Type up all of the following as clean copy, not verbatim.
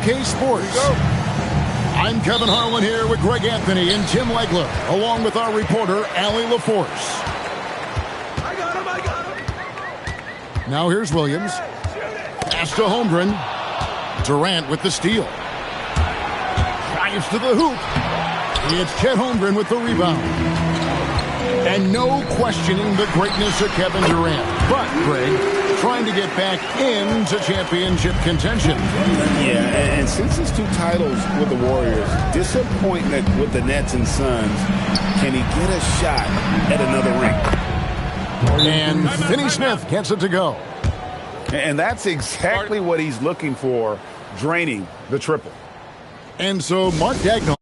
2K Sports. I'm Kevin Harlan here with Greg Anthony and Tim Legler, along with our reporter, Allie LaForce. I got him. Now here's Williams. Pass to Holmgren. Durant with the steal. Drives to the hoop. It's Chet Holmgren with the rebound. And no questioning the greatness of Kevin Durant. But, Greg, trying to get back into championship contention. Yeah, and since his 2 titles with the Warriors, disappointment with the Nets and Suns, can he get a shot at another ring? And Finney Smith gets it to go. And that's exactly what he's looking for, draining the triple. And so Mark Daigneault.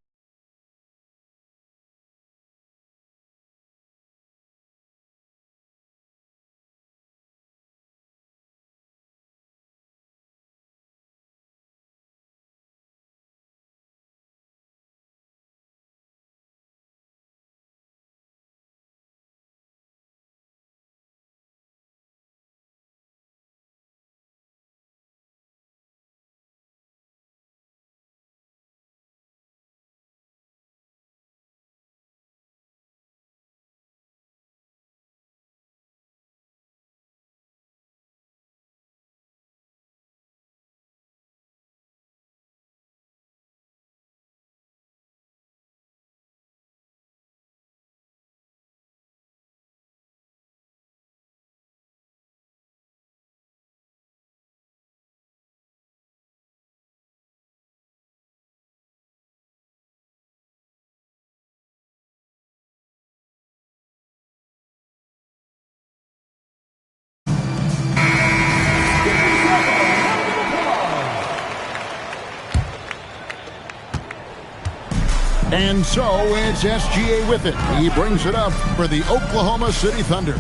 And so it's SGA with it. He brings it up for the Oklahoma City Thunder.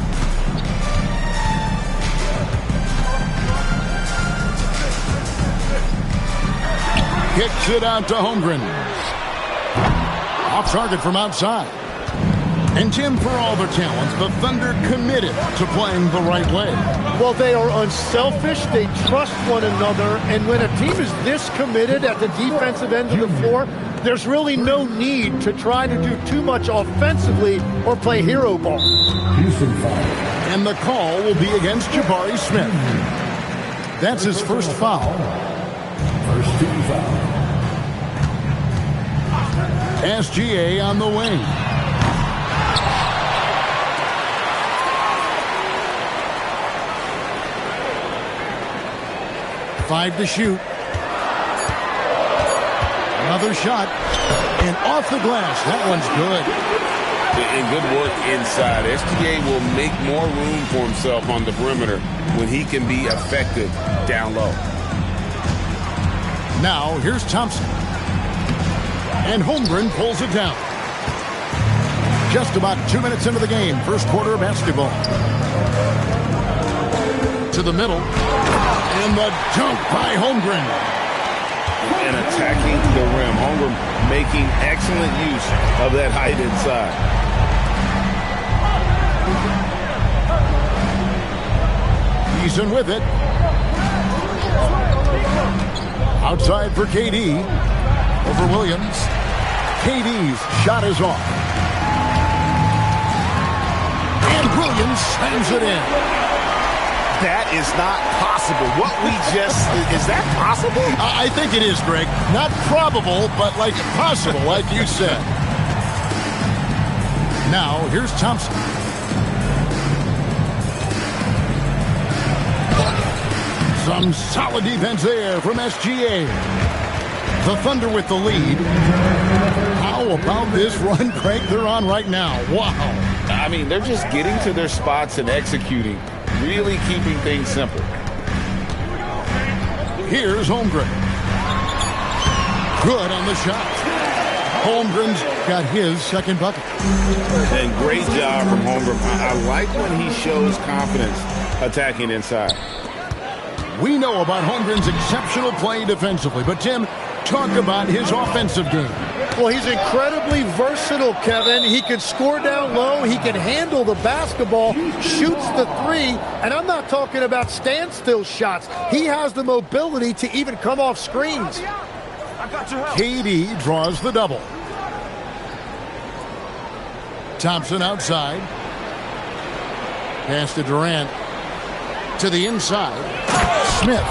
Kicks it out to Holmgren. Off target from outside. And Tim, for all their talents, the Thunder committed to playing the right way. Well, they are unselfish. They trust one another. And when a team is this committed at the defensive end of the floor, there's really no need to try to do too much offensively or play hero ball. And the call will be against Jabari Smith. That's his first foul. First team foul. SGA on the wing. Five to shoot. Another shot. And off the glass. That one's good. And good work inside. SGA will make more room for himself on the perimeter when he can be effective down low. Now, here's Thompson. And Holmgren pulls it down. Just about 2 minutes into the game. First quarter of basketball. To the middle. And the dunk by Holmgren. And attacking the rim. Holmgren making excellent use of that height inside. Eason with it. Outside for KD. Over Williams. KD's shot is off. And Williams slams it in. That is not possible. What we just... Is that possible? I think it is, Greg. Not probable, but like possible, like you said. Now, here's Thompson. Some solid defense there from SGA. The Thunder with the lead. How about this run, Craig, they're on right now? Wow. I mean, they're just getting to their spots and executing. Really keeping things simple. Here's Holmgren. Good on the shot. Holmgren's got his second bucket. And great job from Holmgren. I like when he shows confidence attacking inside. We know about Holmgren's exceptional play defensively, but Tim, talk about his offensive game. Well, he's incredibly versatile, Kevin. He can score down low. He can handle the basketball, shoots the three, and I'm not talking about standstill shots. He has the mobility to even come off screens. I got your help. KD draws the double. Thompson outside. Pass to Durant. To the inside. Smith.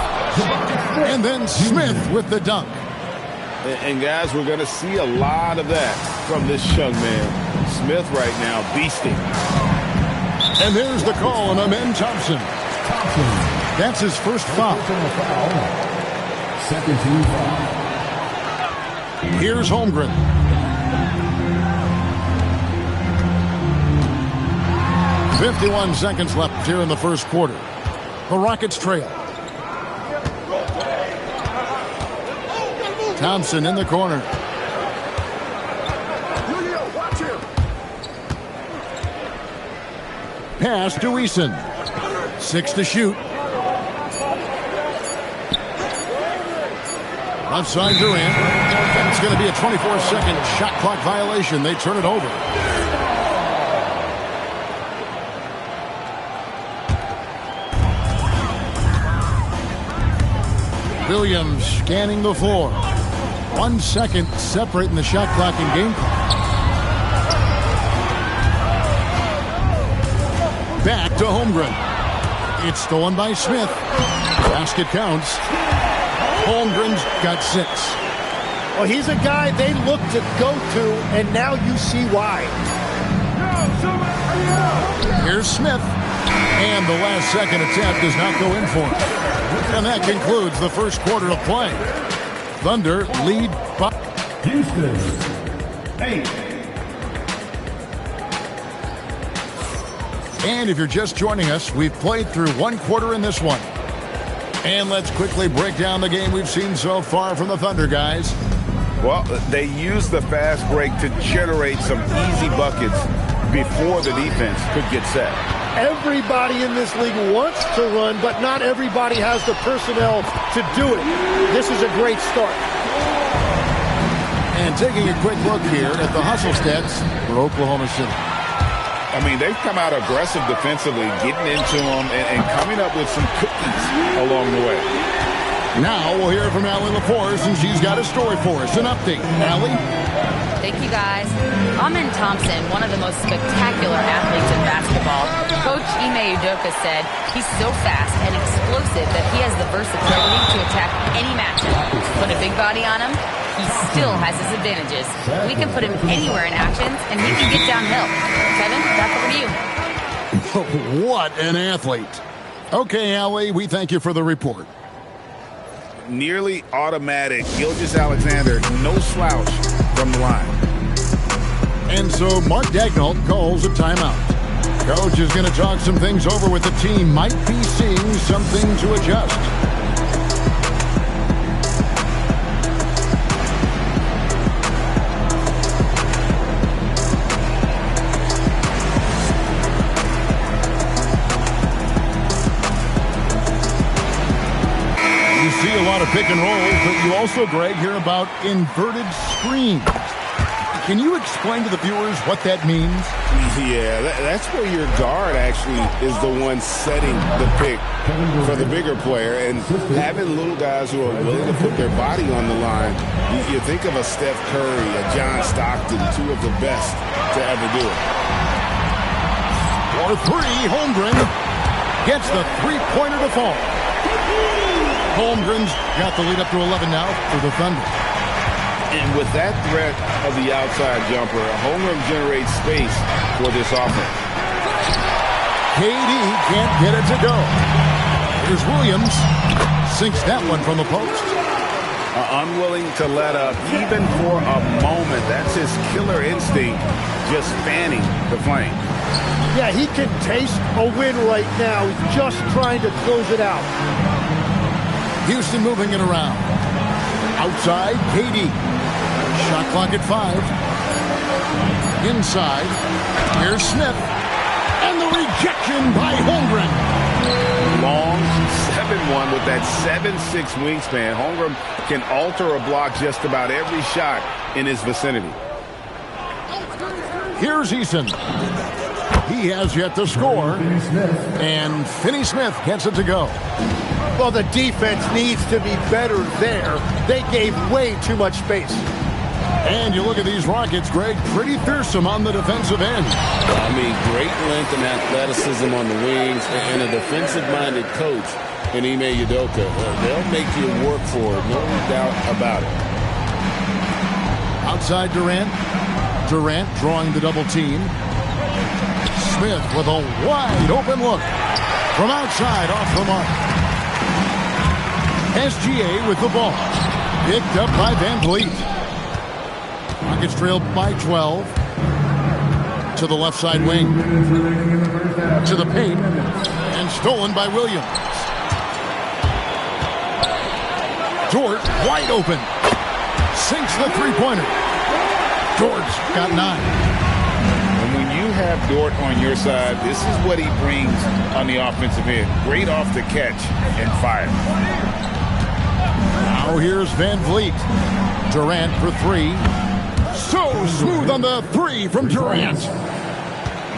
And then Smith with the dunk. And guys, we're going to see a lot of that from this young man. Smith right now beasting. And there's the call on Amen Thompson. That's his first foul. Second team foul. Here's Holmgren. "51 seconds left here in the first quarter. The Rockets trail. Thompson in the corner. Watch him. Pass to Eason. 6 to shoot. Left side Durant. It's going to be a 24-second shot clock violation. They turn it over. Williams scanning the floor. 1 second separating the shot clock and game clock. Back to Holmgren. It's stolen by Smith. Basket counts. Holmgren's got 6. Well, he's a guy they look to go to, and now you see why. Here's Smith. And the last second attempt does not go in for him. And that concludes the first quarter of play. Thunder lead by Houston, 8. And if you're just joining us, we've played through 1 quarter in this one. And let's quickly break down the game we've seen so far from the Thunder, guys. Well, they used the fast break to generate some easy buckets before the defense could get set. Everybody in this league wants to run, but not everybody has the personnel to do it. This is a great start. And taking a quick look here at the hustle stats for Oklahoma City. I mean, they've come out aggressive defensively, getting into them and coming up with some cookies along the way. Now we'll hear from Allie Laporte, and she's got a story for us. An update. Allie? Thank you, guys. Amen Thompson, one of the most spectacular athletes in basketball. Coach Ime Udoka said he's so fast and explosive that he has the versatility to attack any matchup. Put a big body on him, he still has his advantages. We can put him anywhere in actions, and he can get downhill. Kevin, back over to you. What an athlete. Okay, Allie, we thank you for the report. Nearly automatic. Gilgeous-Alexander, no slouch from the line. And so Mark Daigneault calls a timeout. Coach is going to talk some things over with the team. Might be seeing something to adjust. You see a lot of pick and rolls, but you also, Greg, hear about inverted screens. Can you explain to the viewers what that means? Yeah, that's where your guard actually is the one setting the pick for the bigger player. And having little guys who are willing to put their body on the line, you think of a Steph Curry, a John Stockton, 2 of the best to ever do it. For 3, Holmgren gets the three-pointer to fall. Holmgren's got the lead up to 11 now for the Thunder. And with that threat of the outside jumper, Holmgren generates space for this offense. KD can't get it to go. Here's Williams. Sinks that one from the post. Unwilling to let up even for a moment. That's his killer instinct, just fanning the flame. Yeah, he can taste a win right now. He's just trying to close it out. Houston moving it around. Outside, KD. Shot clock at 5. Inside, here's Smith. And the rejection by Holmgren. Long 7-1 with that 7'6" wingspan. Holmgren can alter a block just about every shot in his vicinity. Here's Eason. He has yet to score. And Finney Smith gets it to go. Well, the defense needs to be better there. They gave way too much space. And you look at these Rockets, Greg, pretty fearsome on the defensive end. I mean, great length and athleticism on the wings, and a defensive-minded coach in Ime Udoka. They'll make you work for it, no doubt about it. Outside Durant. Durant drawing the double team. Smith with a wide open look. From outside, off the mark. SGA with the ball. Picked up by Van Vliet. Rockets trailed by 12. To the left side wing. To the paint. And stolen by Williams. Dort wide open. Sinks the three-pointer. Dort's got 9. And when you have Dort on your side, this is what he brings on the offensive end. Great off the catch and fire. Now here's Van Vliet. Durant for 3. So smooth on the 3 from Durant.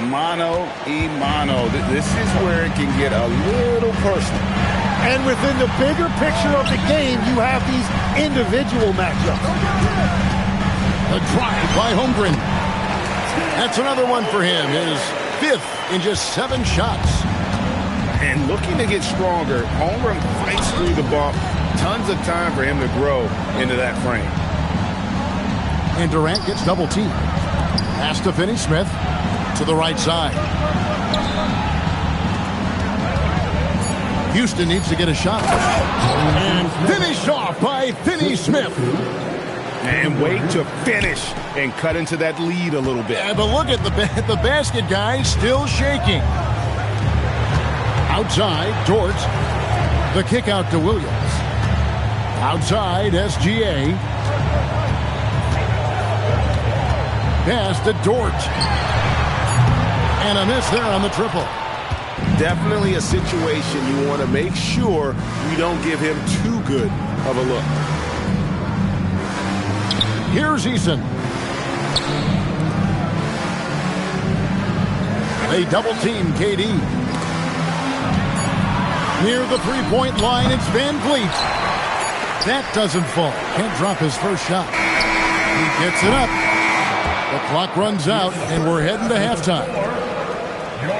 Mano a mano. This is where it can get a little personal. And within the bigger picture of the game, you have these individual matchups. A drive by Holmgren. That's another one for him. His 5th in just 7 shots. And looking to get stronger, Holmgren fights through the ball. Tons of time for him to grow into that frame. And Durant gets double teamed. Pass to Finney-Smith to the right side. Houston needs to get a shot. And finished off by Finney-Smith. And wait to finish and cut into that lead a little bit. Yeah, but look at the basket, guys, still shaking. Outside, Dort. The kick out to Williams. Outside, SGA. Pass to Dort. And a miss there on the triple. Definitely a situation you want to make sure you don't give him too good of a look. Here's Eason. They double team KD. Near the three-point line, it's Van Vliet. That doesn't fall. Can't drop his first shot. He gets it up. The clock runs out, and we're heading to halftime.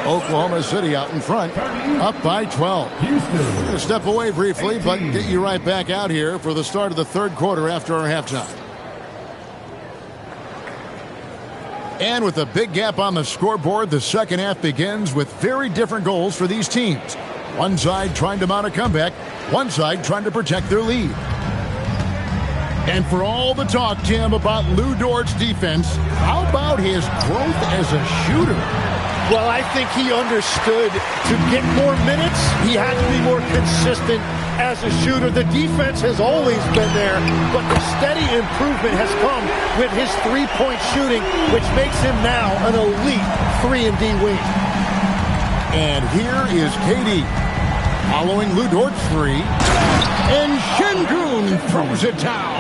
Oklahoma City out in front, up by 12. We're going to step away briefly, but get you right back out here for the start of the third quarter after our halftime. And with a big gap on the scoreboard, the second half begins with very different goals for these teams. One side trying to mount a comeback, one side trying to protect their lead. And for all the talk, Tim, about Lu Dort's defense, how about his growth as a shooter? Well, I think he understood to get more minutes, he had to be more consistent as a shooter. The defense has always been there, but the steady improvement has come with his three-point shooting, which makes him now an elite 3-and-D wing. And here is KD following Lu Dort's 3. And Şengün throws it down.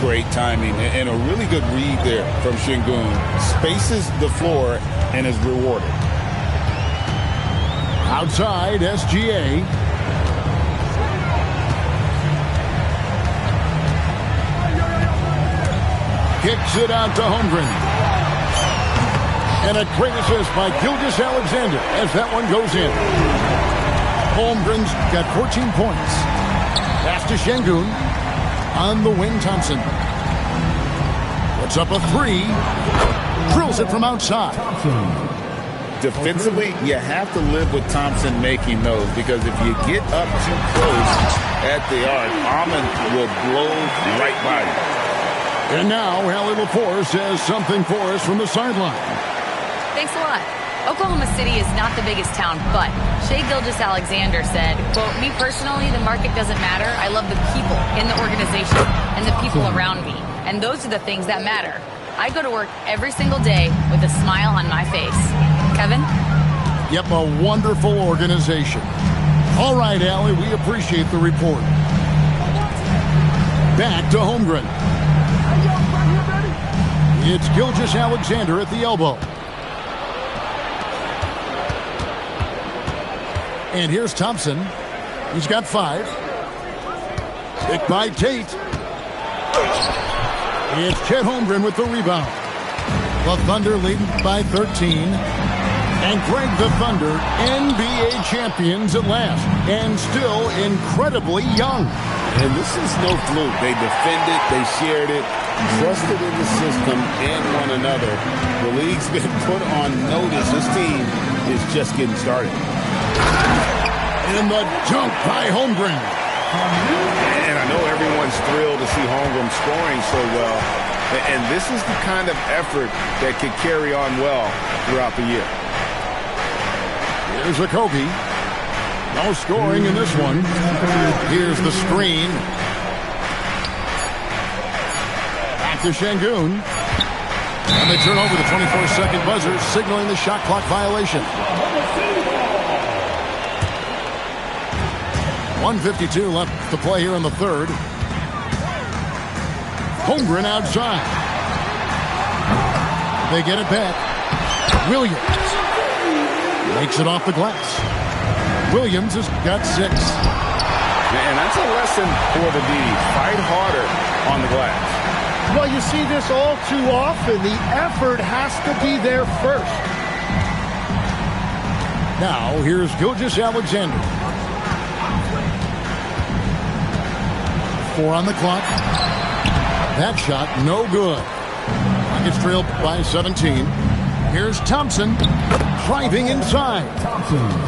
Great timing and a really good read there from Şengün. Spaces the floor and is rewarded. Outside, SGA. Kicks it out to Holmgren. And a great assist by Gilgeous-Alexander as that one goes in. Holmgren's got 14 points. Pass to Şengün. On the wing, Thompson. Puts up a 3. Drills it from outside. Defensively, you have to live with Thompson making those, because if you get up too close at the arc, Ahmed will blow right by you. And now, Hallie LaForce says something for us from the sideline. Thanks a lot. Oklahoma City is not the biggest town, but Shai Gilgeous-Alexander said, quote, "Me personally, the market doesn't matter. I love the people in the organization and the people around me. And those are the things that matter. I go to work every single day with a smile on my face." Kevin? Yep, a wonderful organization. All right, Allie, we appreciate the report. Back to Holmgren. It's Gilgeous-Alexander at the elbow. And here's Thompson. He's got 5. Picked by Tate. It's Chet Holmgren with the rebound. The Thunder lead by 13. And Greg, the Thunder, NBA champions at last, and still incredibly young. And this is no fluke. They defended, they shared it, trusted in the system and one another. The league's been put on notice. This team is just getting started. And the dunk by Holmgren. And I know everyone's thrilled to see Holmgren scoring so well. And this is the kind of effort that could carry on well throughout the year. Here's Okogie. No scoring in this one. Here's the screen. Back to Şengün. And they turn over the 24-second buzzer, signaling the shot clock violation. 1:52 left to play here in the third. Holmgren outside. They get it back. Williams makes it off the glass. Williams has got 6. And that's a lesson for the D. Fight harder on the glass. Well, you see this all too often. The effort has to be there first. Now, here's Gilgeous-Alexander. 4 on the clock. That shot, no good. Nuggets trailed by 17. Here's Thompson driving inside.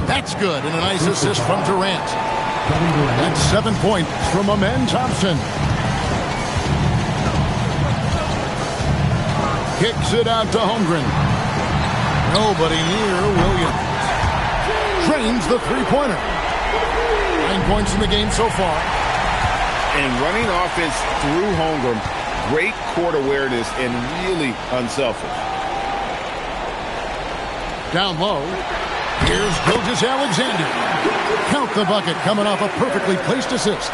That's good, and a nice assist from Durant. That's 7 points from Amen Thompson. Kicks it out to Holmgren. Nobody near Williams. Drains the three-pointer. 9 points in the game so far. And running offense through Holmgren, great court awareness and really unselfish. Down low, here's Gilgeous-Alexander. Count the bucket coming off a perfectly placed assist.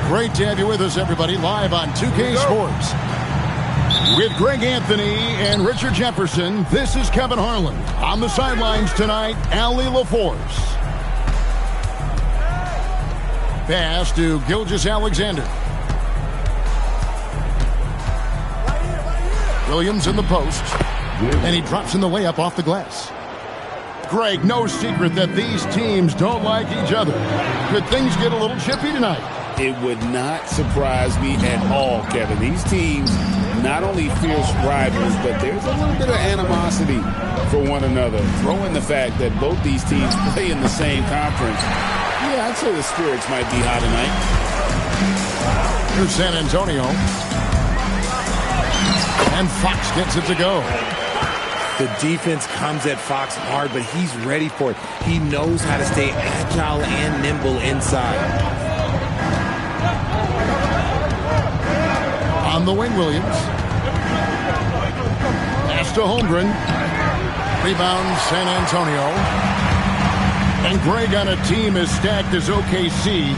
Great to have you with us, everybody, live on 2K Sports. With Greg Anthony and Richard Jefferson, this is Kevin Harlan. On the sidelines tonight, Allie LaForce. Pass to Gilgeous-Alexander. Williams in the post. And he drops in the layup off the glass. Greg, no secret that these teams don't like each other. Could things get a little chippy tonight? It would not surprise me at all, Kevin. These teams, not only fierce rivals, but there's a little bit of animosity for one another. Throw in the fact that both these teams play in the same conference. Yeah, I'd say the spirits might be high tonight. Here's San Antonio. And Fox gets it to go. The defense comes at Fox hard, but he's ready for it. He knows how to stay agile and nimble inside. On the wing, Williams. Pass to Holmgren. Rebound, San Antonio. And Greg, on a team as stacked as OKC,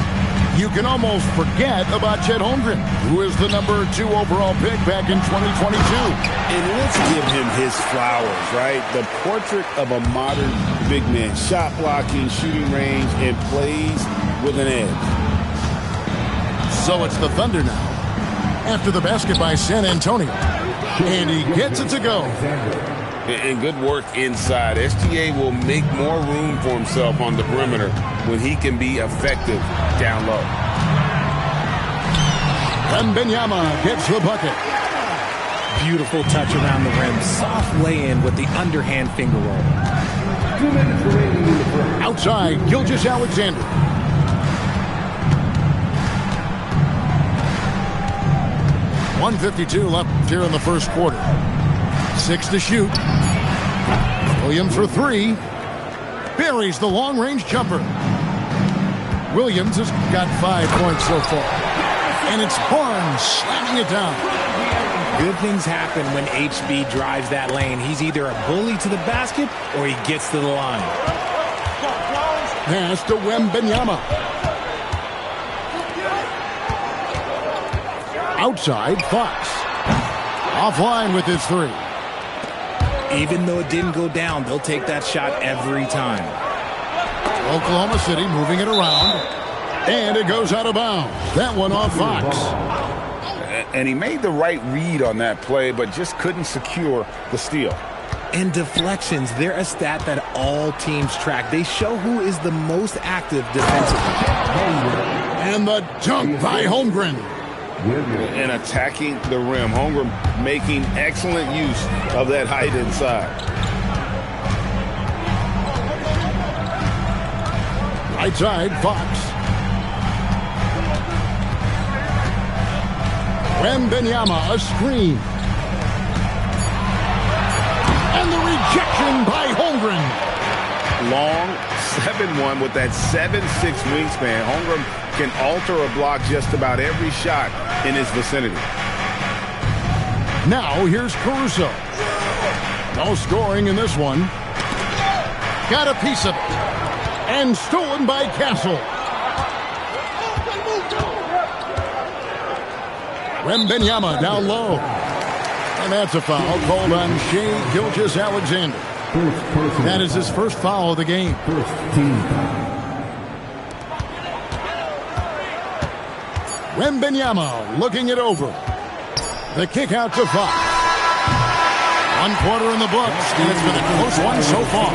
you can almost forget about Chet Holmgren, who is the number 2 overall pick back in 2022. And let's give him his flowers, right? The portrait of a modern big man. Shot blocking, shooting range, and plays with an edge. So it's the Thunder now. After the basket by San Antonio. And he gets it to go. And good work inside. SGA will make more room for himself on the perimeter when he can be effective down low. Wembanyama gets the bucket. Beautiful touch around the rim. Soft lay-in with the underhand finger roll. Outside, Gilgeous-Alexander. .152 left here in the first quarter. 6 to shoot. Williams for 3. Buries the long-range jumper. Williams has got 5 points so far. And it's Barnes slamming it down. Good things happen when HB drives that lane. He's either a bully to the basket or he gets to the line. Pass to Wembanyama. Outside, Fox. Offline with his 3. Even though it didn't go down, they'll take that shot every time. Oklahoma City moving it around. And it goes out of bounds. That one off Fox. And he made the right read on that play, but just couldn't secure the steal. And deflections, they're a stat that all teams track. They show who is the most active defensively. And the dunk by Holmgren. And attacking the rim. Holmgren making excellent use of that height inside. Right side, Fox. Wembanyama, a screen. And the rejection by Holmgren. Long 7-1 with that 7'6" wingspan. Holmgren can alter a block just about every shot in his vicinity. Now here's Caruso. No scoring in this one. Got a piece of it. And stolen by Castle. Wembanyama down low. And that's a foul called on Shai Gilgeous-Alexander. That is his first foul of the game. Wembanyama looking it over. The kick out to Fox. 1 quarter in the books, and it's been a close one so far.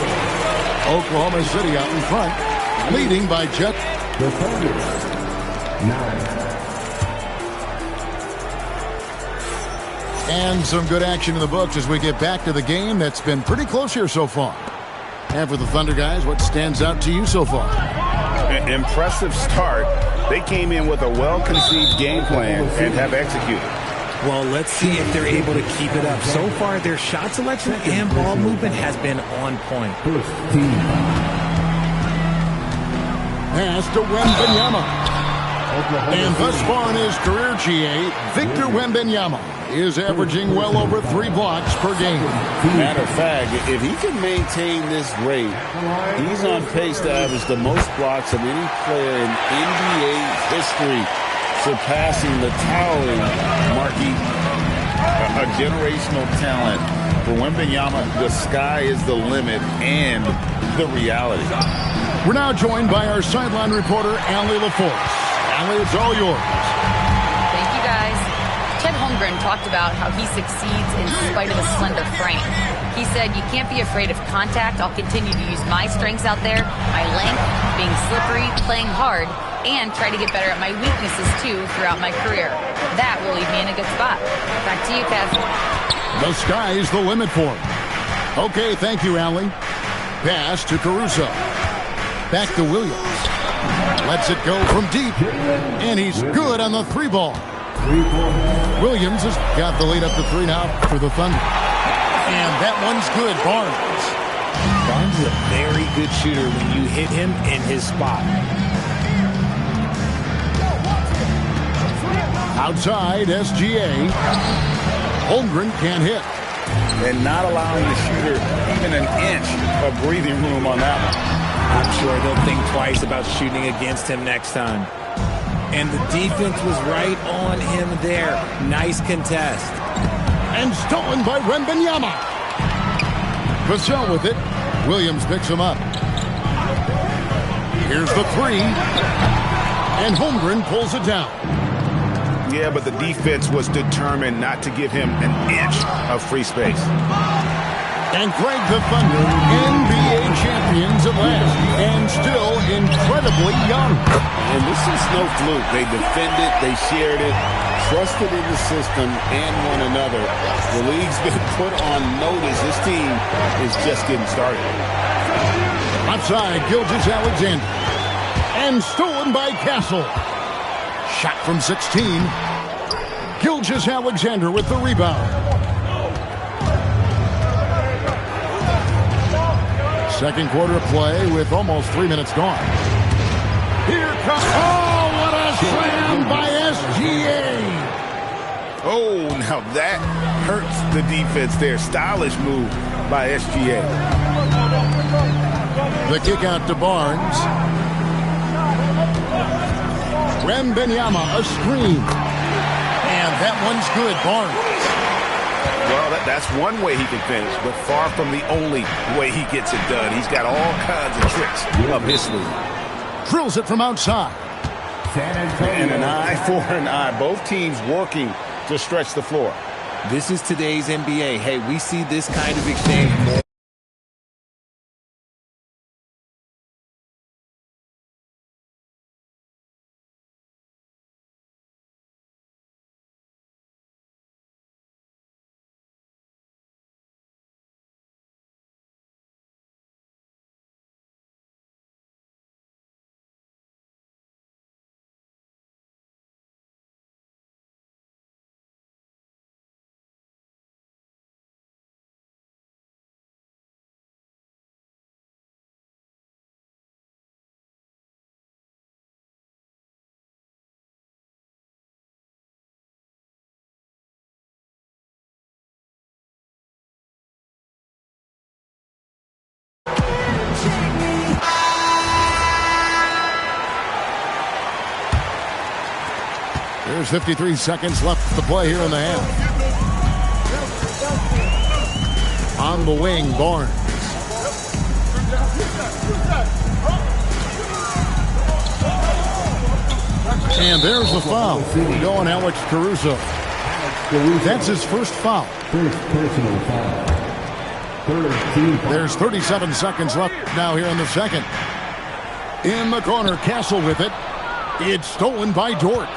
Oklahoma City out in front, leading by Jet. The Thunder. 9. And some good action in the books as we get back to the game that's been pretty close here so far. And for the Thunder guys, what stands out to you so far? Impressive start. They came in with a well-conceived game plan and have executed. Well, let's see if they're able to keep it up. So far, their shot selection and ball movement has been on point. Pass to Wembanyama. And thus far in his career, GA, Victor Wembanyama is averaging well over 3 blocks per game. Matter of fact, if he can maintain this rate, he's on pace to average the most blocks of any player in NBA history, surpassing the towering Markey, a generational talent. For Wembanyama, the sky is the limit and the reality. We're now joined by our sideline reporter, Allie LaForce. Allie, it's all yours. Thank you, guys. Chet Holmgren talked about how he succeeds in spite of a slender frame. He said, "You can't be afraid of contact. I'll continue to use my strengths out there, my length, being slippery, playing hard, and try to get better at my weaknesses, too, throughout my career. That will leave me in a good spot." Back to you, Kev. The sky's the limit for him. Okay, thank you, Allie. Pass to Caruso. Back to Williams. Lets it go from deep. And he's good on the 3 ball. Williams has got the lead up to 3 now for the Thunder. And that one's good. Barnes. Barnes is a very good shooter when you hit him in his spot. Outside, SGA. Holmgren can't hit. And not allowing the shooter even an inch of breathing room on that one. I'm sure they'll think twice about shooting against him next time. And the defense was right on him there. Nice contest. And stolen by Wembanyama. Vassell with it. Williams picks him up. Here's the 3. And Holmgren pulls it down. Yeah, but the defense was determined not to give him an inch of free space. And Greg, the Thunder, NBA champions at last, and still incredibly young. And this is no fluke. They defended, they shared it, trusted in the system and one another. The league's been put on notice. This team is just getting started. Outside, Gilgeous-Alexander. And stolen by Castle. Shot from 16. Gilgeous-Alexander with the rebound. Second quarter play with almost 3 minutes gone. Here comes... Oh, what a slam by SGA! Oh, now that hurts the defense there. Stylish move by SGA. The kick out to Barnes. Wembanyama, a screen. And that one's good, Barnes. Well, that's one way he can finish, but far from the only way he gets it done. He's got all kinds of tricks up his sleeve. Drills it from outside. And an eye for an eye. Both teams working to stretch the floor. This is today's NBA. Hey, we see this kind of exchange more. There's 53 seconds left to play here in the half. On the wing, Barnes. And there's the foul. Going Alex Caruso. That's his first foul. First personal foul. There's 37 seconds left now here in the second. In the corner, Castle with it. It's stolen by Dort.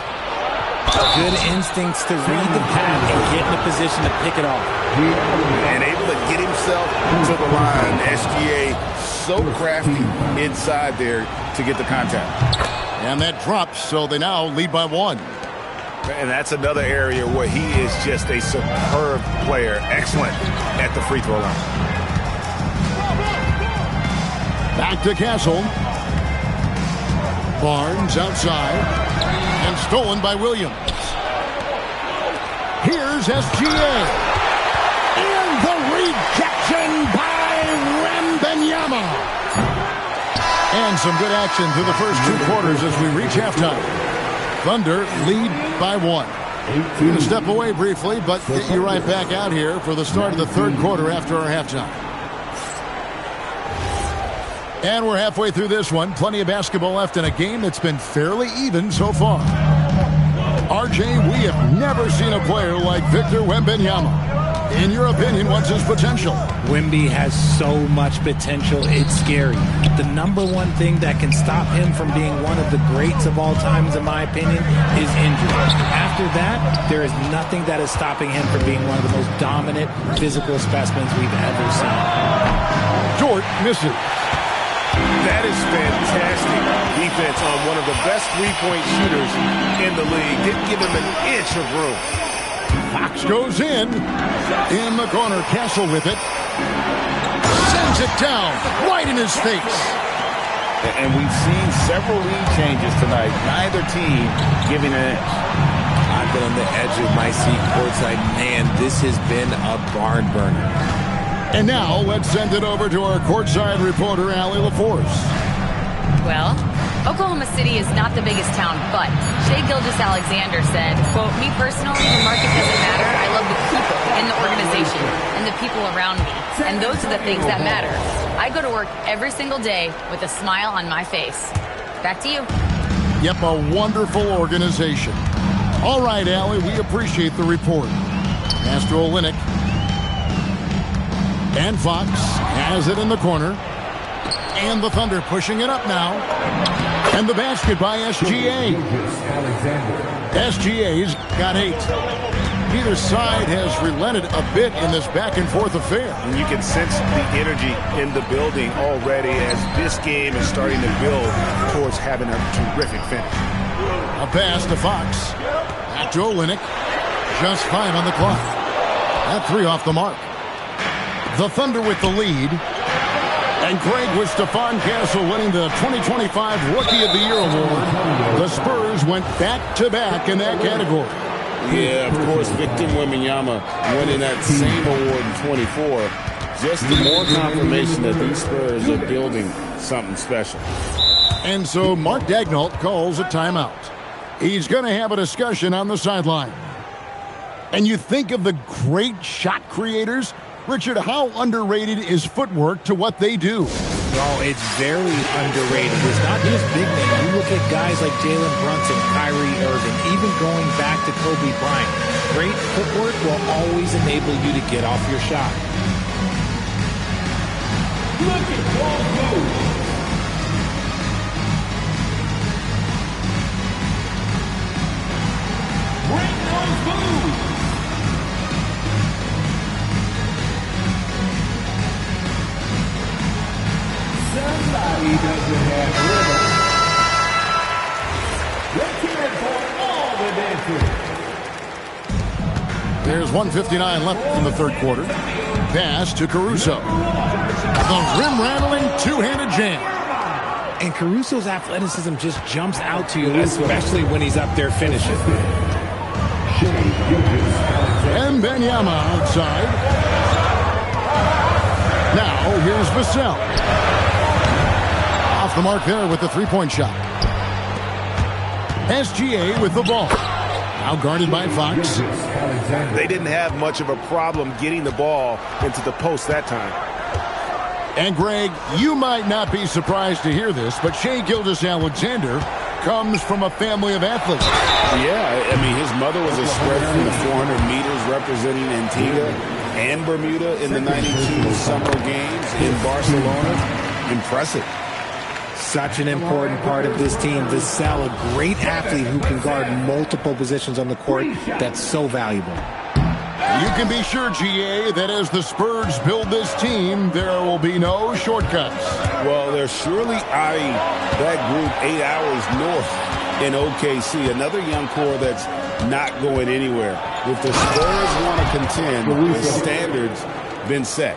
Good instincts to read the path and get in a position to pick it off. And able to get himself to the line. SGA so crafty inside there to get the contact. And that drops, so they now lead by 1. And that's another area where he is just a superb player. Excellent at the free throw line. Back to Castle. Barnes outside. And stolen by Williams. Here's SGA. And the rejection by Wembanyama. And some good action through the first 2 quarters as we reach halftime. Thunder lead by 1. Going to step away briefly, but get you right back out here for the start of the third quarter after our halftime. And we're halfway through this one. Plenty of basketball left in a game that's been fairly even so far. RJ, we have never seen a player like Victor Wembanyama. In your opinion, what's his potential? Wemby has so much potential, it's scary. The number one thing that can stop him from being one of the greats of all times, in my opinion, is injury. After that, there is nothing that is stopping him from being one of the most dominant physical specimens we've ever seen. Dort misses. That is fantastic. He defense on one of the best three-point shooters in the league. Didn't give him an inch of room. Fox goes in the corner. Castle with it. Sends it down right in his face. And we've seen several lead changes tonight. Neither team giving an inch. I've been on the edge of my seat courtside. Man, this has been a barn burner. And now let's send it over to our courtside reporter, Allie LaForce. Well, Oklahoma City is not the biggest town, but Shai Gilgeous-Alexander said, quote, "Me personally, the market doesn't matter. I love the people in the organization and the people around me. And those are the things that matter. I go to work every single day with a smile on my face." Back to you. Yep, a wonderful organization. All right, Allie, we appreciate the report. Pass to Olynyk. And Fox has it in the corner. And the Thunder pushing it up now. And the basket by SGA. SGA's got 8. Neither side has relented a bit in this back-and-forth affair. And you can sense the energy in the building already as this game is starting to build towards having a terrific finish. A pass to Fox. Back to Olynyk. Just 5 on the clock. That 3 off the mark. The Thunder with the lead. And Greg, with Stephon Castle winning the 2025 Rookie of the Year award, the Spurs went back-to-back in that category. Yeah, of course, Victor Wembanyama winning that same award in 24. Just the more confirmation that these Spurs are building something special. And so Mark Daigneault calls a timeout. He's going to have a discussion on the sideline. And you think of the great shot creators. Richard, how underrated is footwork to what they do? Oh, it's very underrated. It's not just big men. You look at guys like Jalen Brunson, Kyrie Irving, even going back to Kobe Bryant. Great footwork will always enable you to get off your shot. Look at Paul move. Bring on food. Somebody doesn't have rhythm. Let's hear it for all the dancers. There's 1:59 left in the third quarter. Pass to Caruso. The rim-rattling two-handed jam. And Caruso's athleticism just jumps out to you, especially when he's up there finishing. And Wembanyama outside. Now here's Vassell. Off the mark there with the three-point shot. SGA with the ball. Now guarded by Fox. They didn't have much of a problem getting the ball into the post that time. And Greg, you might not be surprised to hear this, but Shai Gilgeous-Alexander comes from a family of athletes. Yeah, I mean, his mother was a sprinter in the 400 meters representing Antigua and Bermuda in the 92 Summer Games in Barcelona. Impressive. Such an important part of this team. Vassell, a great athlete who can guard multiple positions on the court. That's so valuable. You can be sure, GA, that as the Spurs build this team, there will be no shortcuts. Well, they're surely eyeing that group 8 hours north in OKC. Another young core that's not going anywhere. If the Spurs want to contend, the standard's been set.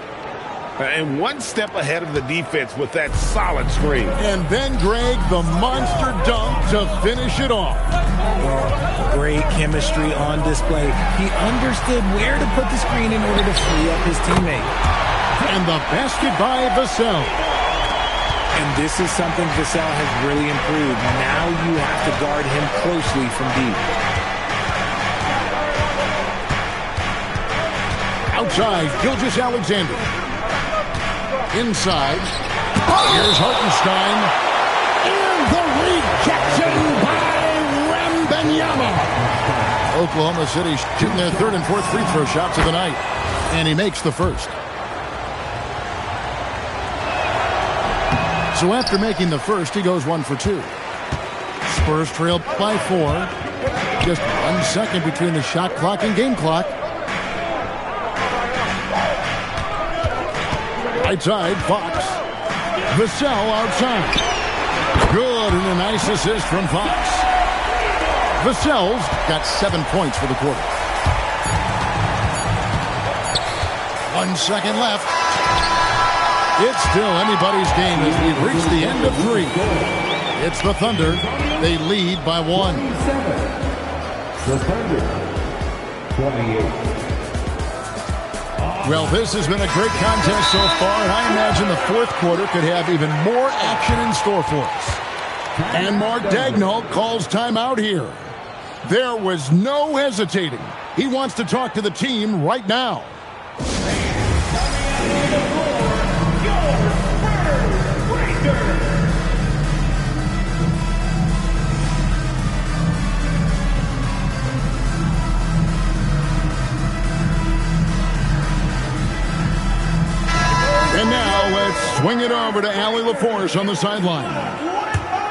And one step ahead of the defense with that solid screen. And then, Greg, the monster dunk to finish it off. Great chemistry on display. He understood where to put the screen in order to free up his teammate. And the basket by Vassell. And this is something Vassell has really improved. Now you have to guard him closely from deep. Outside, Gilgeous-Alexander. Inside, here's Hartenstein. And the rejection by Wembanyama. Oklahoma City shooting their third and fourth free throw shots of the night. And he makes the first. So after making the first, he goes 1 for 2. Spurs trail by 4. Just 1 second between the shot clock and game clock. Right side, Fox. Vassell outside. Good, and a nice assist from Fox. Vassell's got 7 points for the quarter. 1 second left. It's still anybody's game as we've reached the end of 3. It's the Thunder. They lead by 1. The Thunder, 28. Well, this has been a great contest so far, and I imagine the fourth quarter could have even more action in store for us. And Mark Daigneault calls timeout here. There was no hesitating. He wants to talk to the team right now. And now let's swing it over to Allie LaForce on the sideline.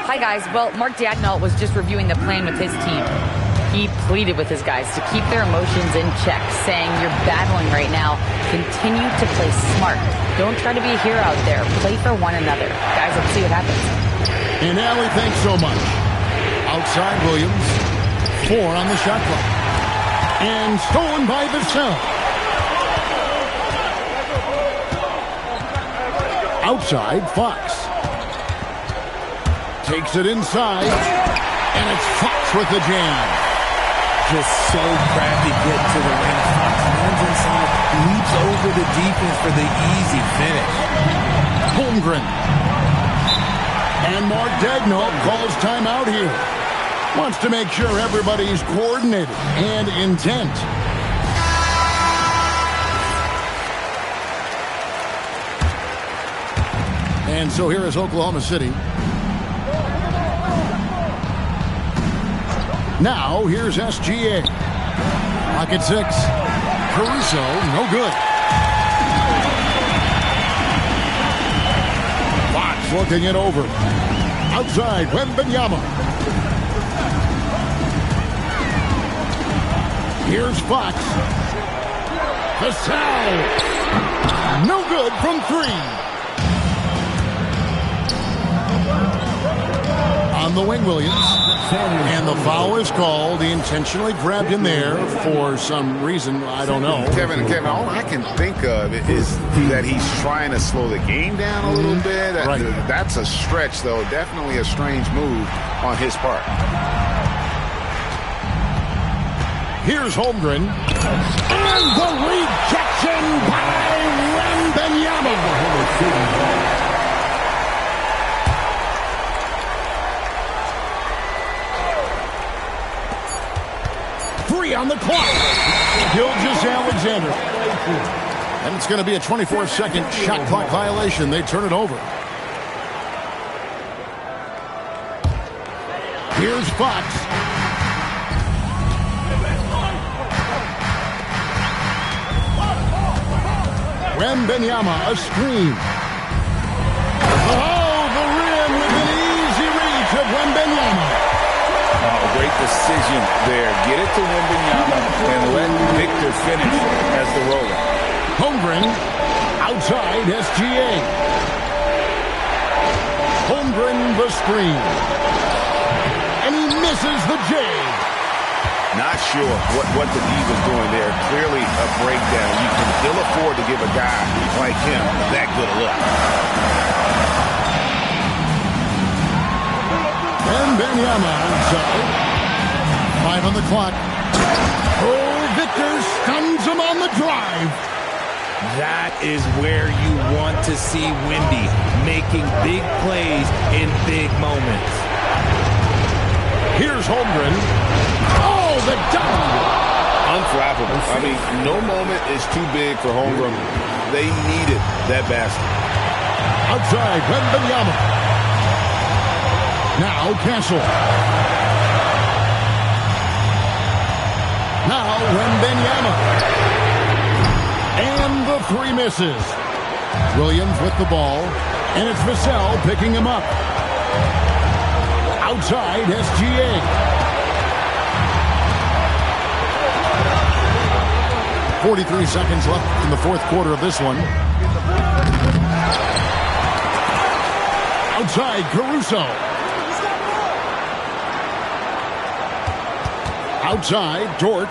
Hi, guys. Well, Mark Daigneault was just reviewing the plan with his team. He pleaded with his guys to keep their emotions in check, saying, you're battling right now. Continue to play smart. Don't try to be a hero out there. Play for one another. Guys, let's see what happens. And Allie, thanks so much. Outside Williams. 4 on the shot clock. And stolen by Vassell. Outside, Fox. Takes it inside. And it's Fox with the jam. Just so crafty getting to the ring. Fox runs inside, leaps over the defense for the easy finish. Holmgren. And Mark Daigneault calls timeout here. Wants to make sure everybody's coordinated and intent. And so here is Oklahoma City. Now here's SGA. Pocket 6. Caruso, no good. Fox looking it over. Outside, Wembanyama. Here's Fox. Vassell. No good from 3. On the wing, Williams. And the foul is called. He intentionally grabbed him there for some reason. I don't know. Kevin, all I can think of is that he's trying to slow the game down a little bit. Right. That's a stretch, though. Definitely a strange move on his part. Here's Holmgren. And the rejection by Wembanyama. 3 on the clock. Gilgeous-Alexander. And it's going to be a 24-second shot clock violation. They turn it over. Here's Fox. Wembanyama, a screen. Oh, the rim with an easy reach of Wembanyama. Oh, great decision there. Get it to Wembanyama and let Victor finish as the roller. Holmgren, outside SGA. Holmgren, the screen. And he misses the J. Not sure what the D was doing there. Clearly a breakdown. You can still afford to give a guy like him that good a look. Wembanyama outside. 5 on the clock. Oh, Victor stuns him on the drive. That is where you want to see Wemby, making big plays in big moments. Here's Holmgren. Oh, the dunk! Unflappable. I mean, no moment is too big for Holmgren. They needed that basket. Outside, Wembanyama. Now Castle. Now Wembanyama. And the 3 misses. Williams with the ball. And it's Vassell picking him up. Outside, SGA. .43 seconds left in the fourth quarter of this one. Outside, Caruso. Outside, Dort.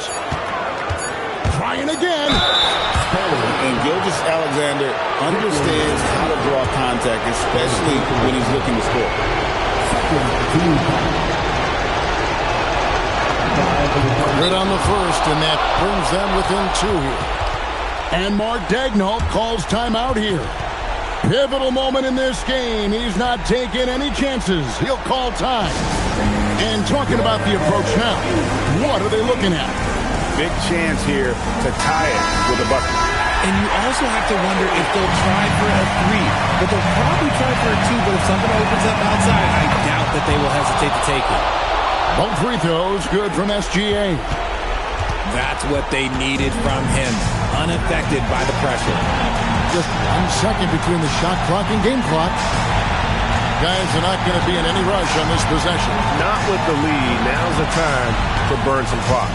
Trying again. And Gilgeous-Alexander understands how to draw contact, especially when he's looking to score. Good on the first, and that brings them within 2 here. And Mark Daigneault calls timeout here. Pivotal moment in this game. He's not taking any chances. He'll call time. And talking about the approach now, what are they looking at? Big chance here to tie it with a bucket. And you also have to wonder if they'll try for a 3. But they'll probably try for a 2, but if something opens up outside, I doubt that they will hesitate to take it. Both free throws good from SGA. That's what they needed from him. Unaffected by the pressure. Just 1 second between the shot clock and game clock. Guys are not going to be in any rush on this possession. Not with the lead. Now's the time to burn some clock.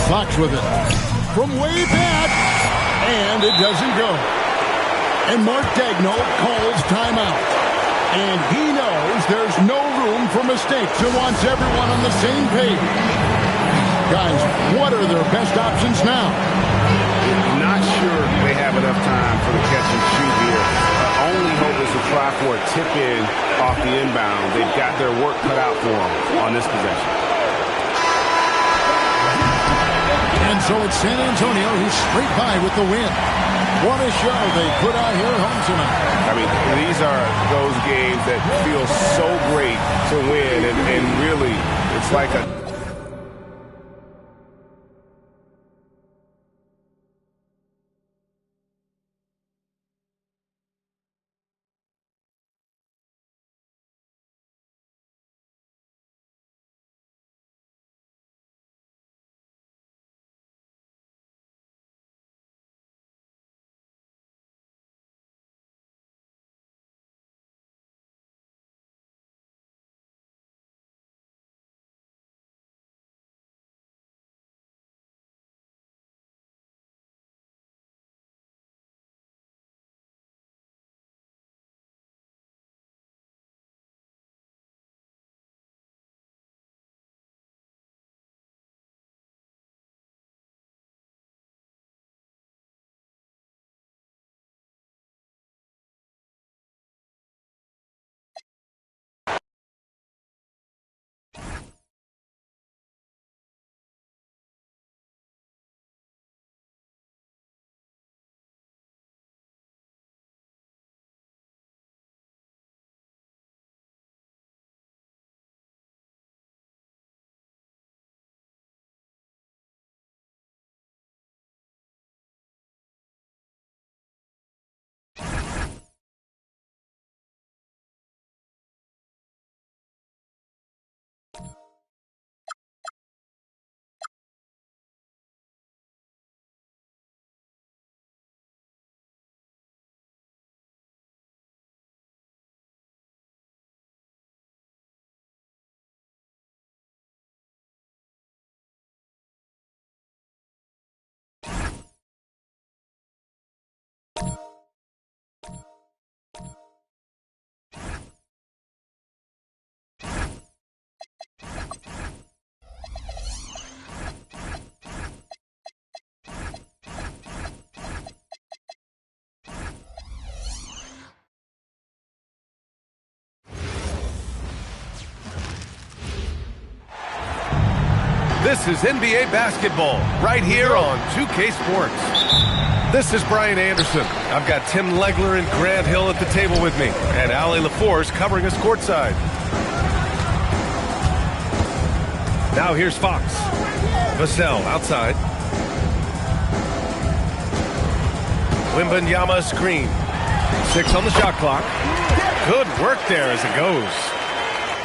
Fox with it. From way back. And it doesn't go. And Mark Daigneault calls timeout. And he knows there's no room for mistakes and wants everyone on the same page. Guys, what are their best options now? Not sure they have enough time for the catch and shoot here. Only hope is to try for a tip in off the inbound. They've got their work cut out for them on this possession. And so it's San Antonio who's straight by with the win. What a show they put out here at home tonight. I mean, these are those games that feel so great to win, and really, it's like a... This is NBA basketball right here on 2K Sports. This is Brian Anderson. I've got Tim Legler and Grant Hill at the table with me, and Allie LaForce covering us courtside. Now here's Fox. Vassell outside. Wembanyama screen. 6 on the shot clock. Good work there as it goes.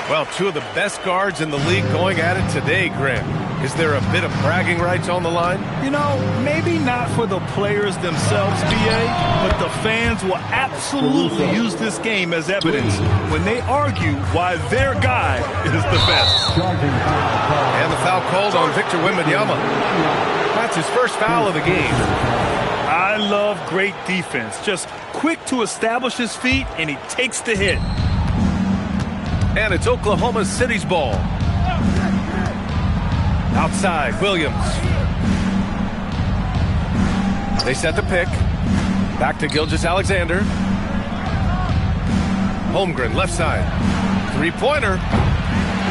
Well, 2 of the best guards in the league going at it today, Grant. Is there a bit of bragging rights on the line? You know, maybe not for the players themselves, B.A., but the fans will absolutely use this game as evidence when they argue why their guy is the best. And the foul called on Victor Wembanyama. That's his first foul of the game. I love great defense. Just quick to establish his feet, and he takes the hit. And it's Oklahoma City's ball. Outside, Williams. They set the pick. Back to Gilgeous-Alexander. Holmgren, left side. Three-pointer.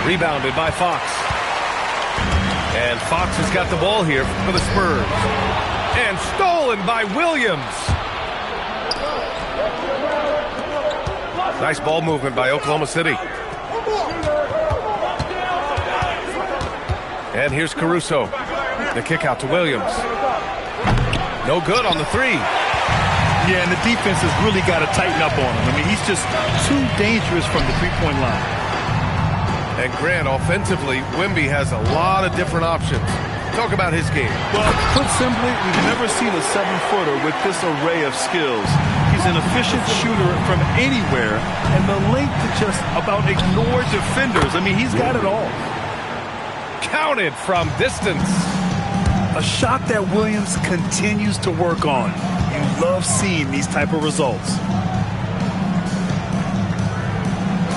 Rebounded by Fox. And Fox has got the ball here for the Spurs. And stolen by Williams. Nice ball movement by Oklahoma City. And here's Caruso. The kick out to Williams. No good on the three. Yeah, and the defense has really got to tighten up on him. I mean, he's just too dangerous from the three-point line. And Grant, offensively, Wemby has a lot of different options. Talk about his game. Well, put simply, we've never seen a 7-footer with this array of skills. He's an efficient shooter from anywhere, and the length to just about ignore defenders. I mean, he's got it all. Counted from distance. A shot that Williams continues to work on. You love seeing these type of results.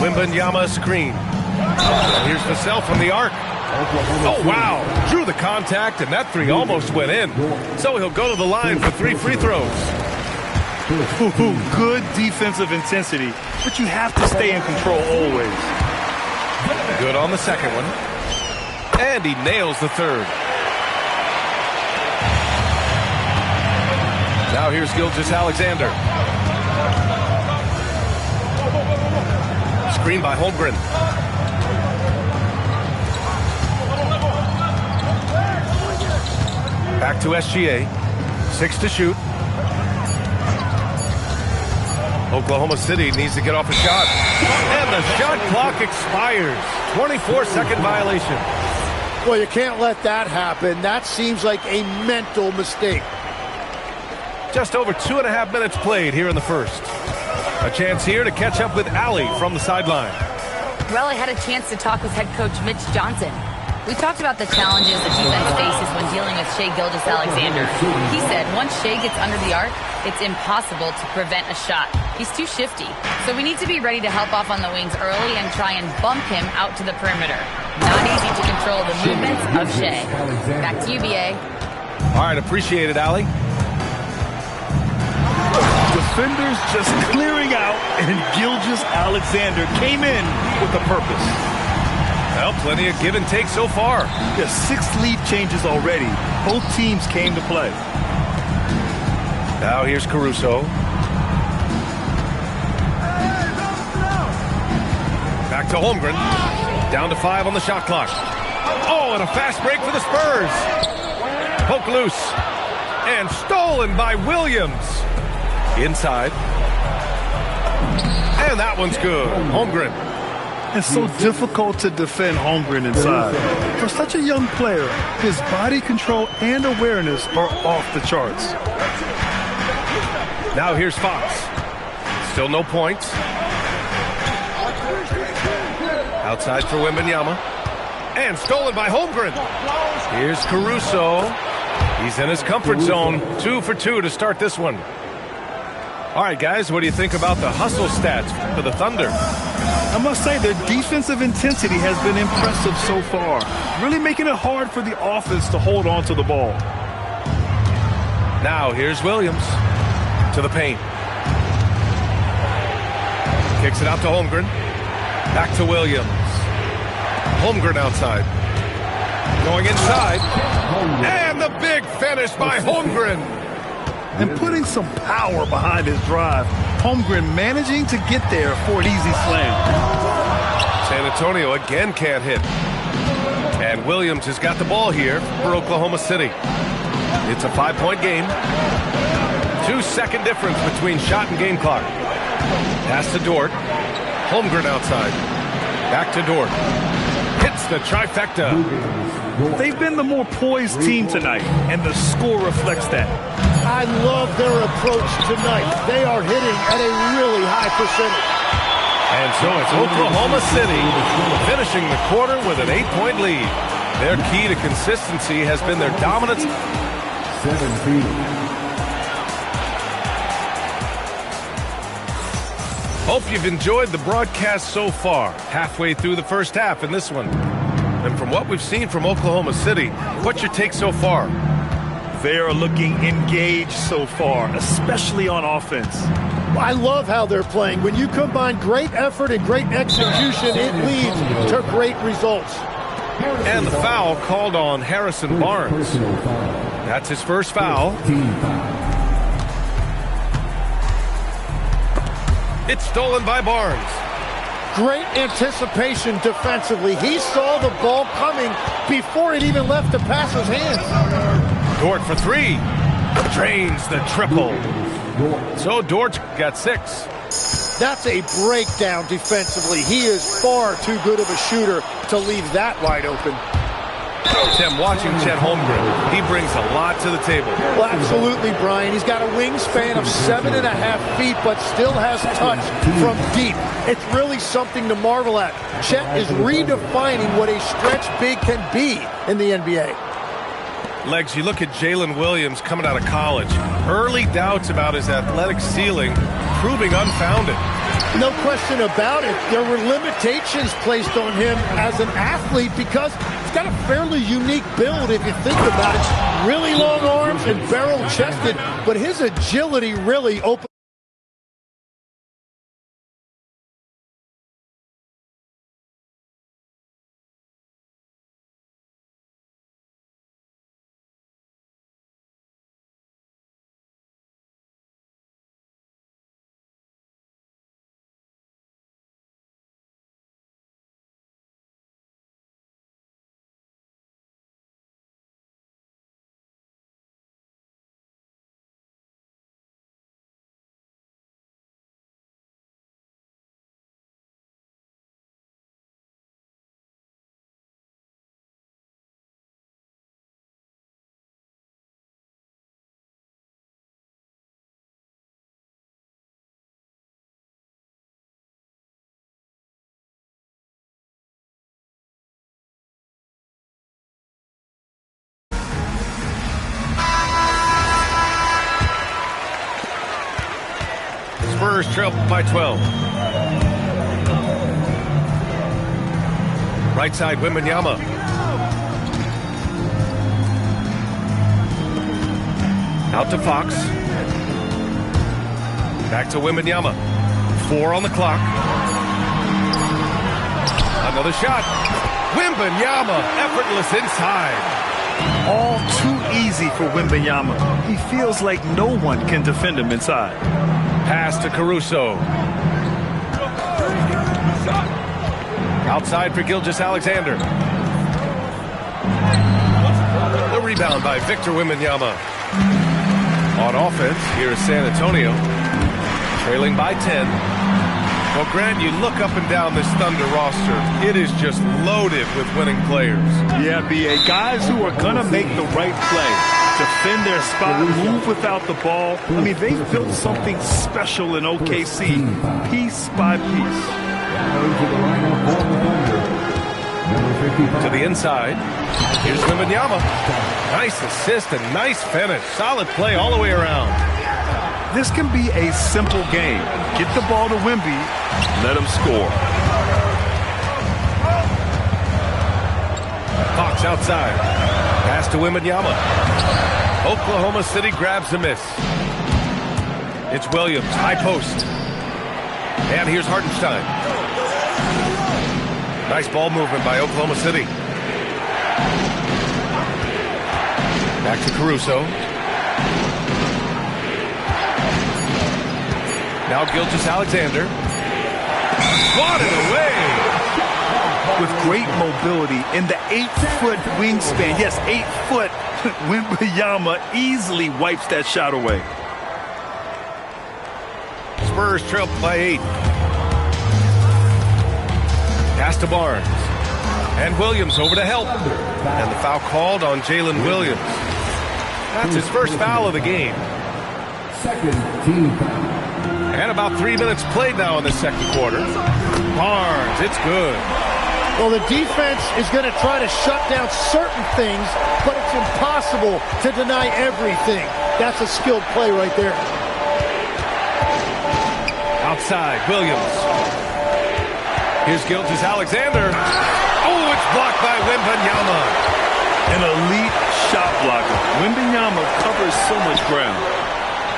Wembanyama screen. And here's Vassell from the arc. Oh, wow. Drew the contact, and that three almost went in. So he'll go to the line for 3 free throws. Good defensive intensity, but you have to stay in control always. Good on the second one. And he nails the third. Now here's Gilgeous-Alexander. Screen by Holmgren. Back to SGA. 6 to shoot. Oklahoma City needs to get off a shot. And the shot clock expires. 24-second violation. Well, you can't let that happen. That seems like a mental mistake. Just over 2.5 minutes played here in the first. A chance here to catch up with Allie from the sideline. Well, I had a chance to talk with head coach Mitch Johnson. We talked about the challenges the defense faces when dealing with Shai Gilgeous-Alexander. He said once Shai gets under the arc, it's impossible to prevent a shot. He's too shifty. So we need to be ready to help off on the wings early and try and bump him out to the perimeter. Not easy to control the movements of Shai. Back to you, BA. All right, appreciate it, Allie. Defenders just clearing out, and Gilgeous-Alexander came in with a purpose. Well, plenty of give and take so far. There's 6 lead changes already. Both teams came to play. Now here's Caruso. Back to Holmgren. Down to 5 on the shot clock. Oh, and a fast break for the Spurs. Poke loose. And stolen by Williams. Inside. And that one's good. Holmgren. It's so difficult to defend Holmgren inside. For such a young player, his body control and awareness are off the charts. Now here's Fox. Still no points. Outside for Wembanyama. And stolen by Holmgren. Here's Caruso. He's in his comfort zone. 2 for 2 to start this one. All right, guys, what do you think about the hustle stats for the Thunder? I must say their defensive intensity has been impressive so far. Really making it hard for the offense to hold on to the ball. Now here's Williams to the paint. Kicks it out to Holmgren. Back to Williams. Holmgren outside. Going inside. And the big finish by Holmgren. And putting some power behind his drive. Holmgren managing to get there for an easy slam. San Antonio again can't hit. And Williams has got the ball here for Oklahoma City. It's a 5-point game. 2-second difference between shot and game clock. Pass to Dort. Holmgren outside. Back to Dort. Hits the trifecta. They've been the more poised team tonight, and the score reflects that. I love their approach tonight. They are hitting at a really high percentage. And so it's Oklahoma City finishing the quarter with an 8-point lead. Their key to consistency has been their dominance. Hope you've enjoyed the broadcast so far. Halfway through the first half in this one. And from what we've seen from Oklahoma City, what's your take so far? They are looking engaged so far, especially on offense. I love how they're playing. When you combine great effort and great execution, it leads to great results. And the foul called on Harrison Barnes. That's his first foul. It's stolen by Barnes. Great anticipation defensively. He saw the ball coming before it even left the passer's hands. Dort for three. Drains the triple. So Dort got 6. That's a breakdown defensively. He is far too good of a shooter to leave that wide open. Tim, watching Chet Holmgren, he brings a lot to the table. Well, absolutely, Brian. He's got a wingspan of 7.5 feet, but still has touch from deep. It's really something to marvel at. Chet is redefining what a stretch big can be in the NBA. Legs, you look at Jalen Williams coming out of college. Early doubts about his athletic ceiling proving unfounded. No question about it. There were limitations placed on him as an athlete because he's got a fairly unique build if you think about it. Really long arms and barrel-chested, but his agility really opens. Spurs trail by 12. Right side, Wembanyama. Out to Fox. Back to Wembanyama. 4 on the clock. Another shot. Wembanyama, effortless inside. All too easy for Wembanyama. He feels like no one can defend him inside. Pass to Caruso. Outside for Gilgeous-Alexander. The rebound by Victor Wembanyama. On offense, here is San Antonio. Trailing by 10. Well, Grant, you look up and down this Thunder roster. It is just loaded with winning players. Yeah, B.A. Guys who are going to make the right play. Defend their spot, move without the ball. I mean, they've built something special in OKC, piece by piece. To the inside. Here's Wembanyama. Nice assist and nice finish. Solid play all the way around. This can be a simple game. Get the ball to Wemby, let him score. Fox outside. Pass to Wembanyama. Oklahoma City grabs the miss. It's Williams, high post. And here's Hartenstein. Nice ball movement by Oklahoma City. Back to Caruso. Now Gilgeous-Alexander. Swatted away. With great mobility in the 8-foot wingspan. Yes, 8 foot. Wembanyama easily wipes that shot away. Spurs trail by 8. Pass to Barnes. And Williams over to help. And the foul called on Jalen Williams. That's his first foul of the game. Second team foul. And about 3 minutes played now in the second quarter. Barnes, it's good. Well, the defense is going to try to shut down certain things, but it's impossible to deny everything. That's a skilled play right there. outside. Williams. Here's Gilgeous-Alexander. Oh, it's blocked by Wembanyama. An elite shot blocker. Wembanyama covers so much ground.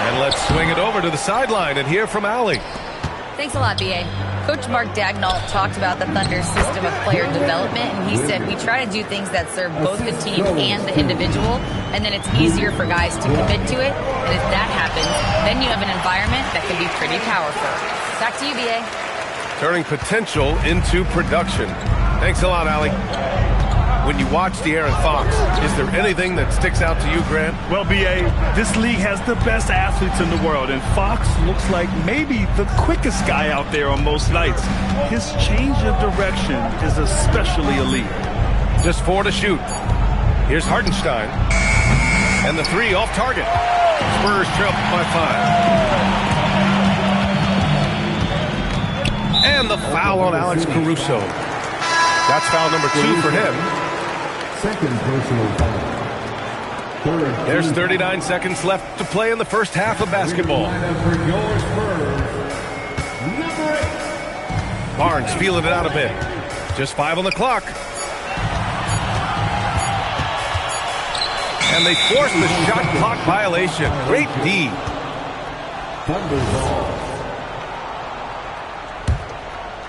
And let's swing it over to the sideline and hear from Allie. Thanks a lot, B.A. Coach Mark Daigneault talked about the Thunder's system of player development, and he said we try to do things that serve both the team and the individual, and then it's easier for guys to commit to it, and if that happens, then you have an environment that can be pretty powerful. Back to you, B.A. Turning potential into production. Thanks a lot, Allie. When you watch De'Aaron Fox, is there anything that sticks out to you, Grant? Well, B.A., this league has the best athletes in the world, and Fox looks like maybe the quickest guy out there on most nights. His change of direction is especially elite. Just 4 to shoot. Here's Hartenstein. And the 3 off target. Spurs trail by 5. And the foul on Alex Caruso. That's foul number 2 for him. Second personal foul. There's 39 seconds left to play in the first half of basketball. Barnes feeling it out a bit. Just 5 on the clock. And they force the shot clock violation. Great D.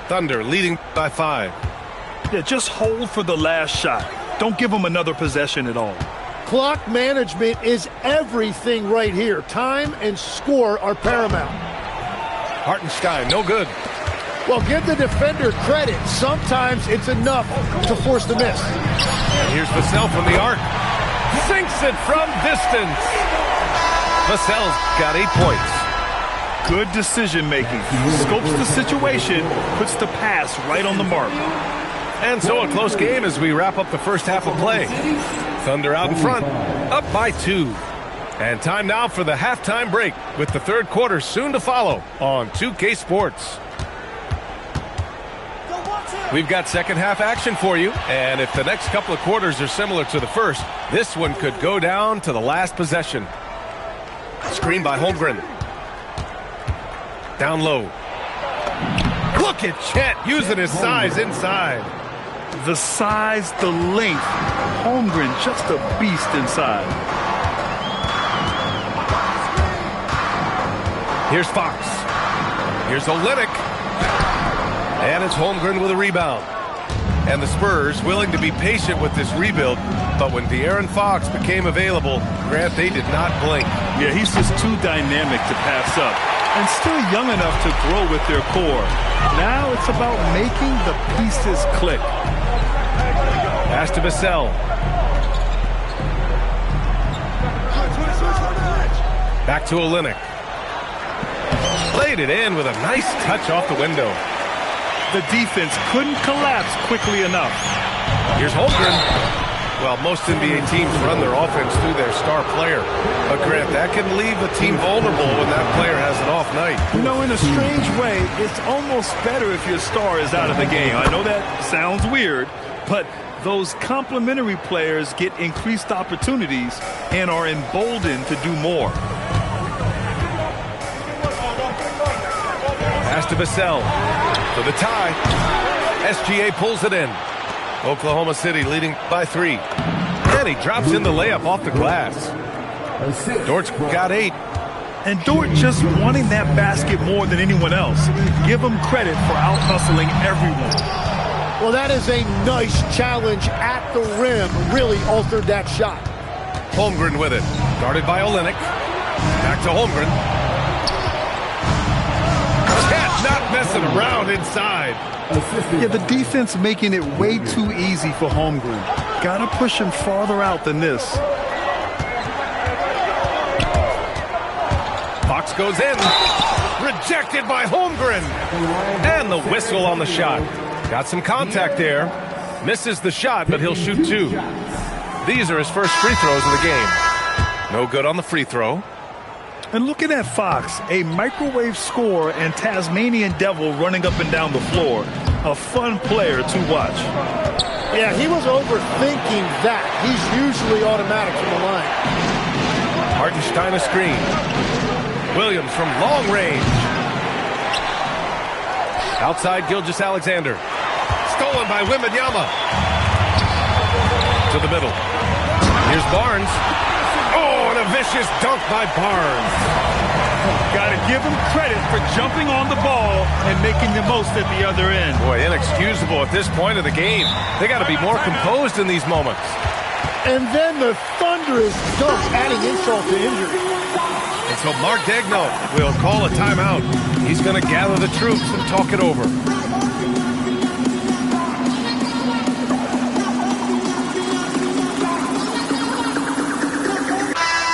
Thunder leading by 5. Yeah, just hold for the last shot. Don't give them another possession at all. Clock management is everything right here. Time and score are paramount. Hartenstein, no good. Well, give the defender credit. Sometimes it's enough to force the miss. And here's Vassell from the arc. Sinks it from distance. Vassell's got 8 points. Good decision making. Scopes the situation, puts the pass right on the mark. And so a close game as we wrap up the first half of play. Thunder out in front, up by 2. And time now for the halftime break with the third quarter soon to follow on 2K Sports. We've got second half action for you, and if the next couple of quarters are similar to the first, this one could go down to the last possession. Screen by Holmgren. Down low. Look at Chet using his size inside. The size, the length. Holmgren just a beast inside. Here's Fox. Here's Olynyk. And it's Holmgren with a rebound. And the Spurs willing to be patient with this rebuild, but when De'Aaron Fox became available, Grant, they did not blink. Yeah, he's just too dynamic to pass up. And still young enough to grow with their core. Now it's about making the pieces click. Pass to Vassell. Back to Olynyk. Played it in with a nice touch off the window. The defense couldn't collapse quickly enough. Here's Holmgren. Well, most NBA teams run their offense through their star player. But, Grant, that can leave the team vulnerable when that player has an off night. You know, in a strange way, it's almost better if your star is out of the game. I know that sounds weird, but those complementary players get increased opportunities and are emboldened to do more. Pass to Vassell for the tie. SGA pulls it in. Oklahoma City leading by 3. And he drops in the layup off the glass. Dort's got 8. And Dort just wanting that basket more than anyone else. Give him credit for out-hustling everyone. Well, that is a nice challenge at the rim. Really altered that shot. Holmgren with it. Guarded by Olynyk. Back to Holmgren. Cat not messing around inside. Yeah, the defense making it way too easy for Holmgren. Gotta push him farther out than this. Fox goes in. Rejected by Holmgren. And the whistle on the shot. Got some contact there. Misses the shot, but he'll shoot 2. These are his first free throws of the game. No good on the free throw. And looking at Fox, a microwave scorer and Tasmanian devil running up and down the floor. A fun player to watch. Yeah, he was overthinking that. He's usually automatic from the line. Hartenstein a screen. Williams from long range. Outside Gilgeous-Alexander. Stolen by Wembanyama. To the middle. Here's Barnes. Oh, and a vicious dunk by Barnes. Got to give him credit for jumping on the ball and making the most at the other end. Boy, inexcusable at this point of the game. They got to be more composed in these moments. And then the thunderous dunk, adding insult to injury. And so Mark Daigneault will call a timeout. He's going to gather the troops and talk it over.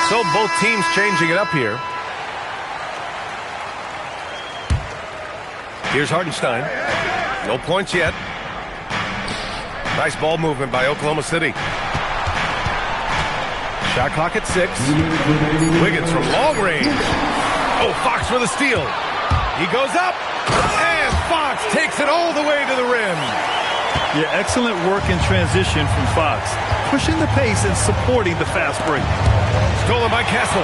So both teams changing it up here. Here's Hartenstein. No points yet. Nice ball movement by Oklahoma City. Shot clock at 6. Wiggins from long range. Oh, Fox with a steal. He goes up, and Fox takes it all the way to the rim. Yeah, excellent work in transition from Fox. Pushing the pace and supporting the fast break. Stolen by Castle.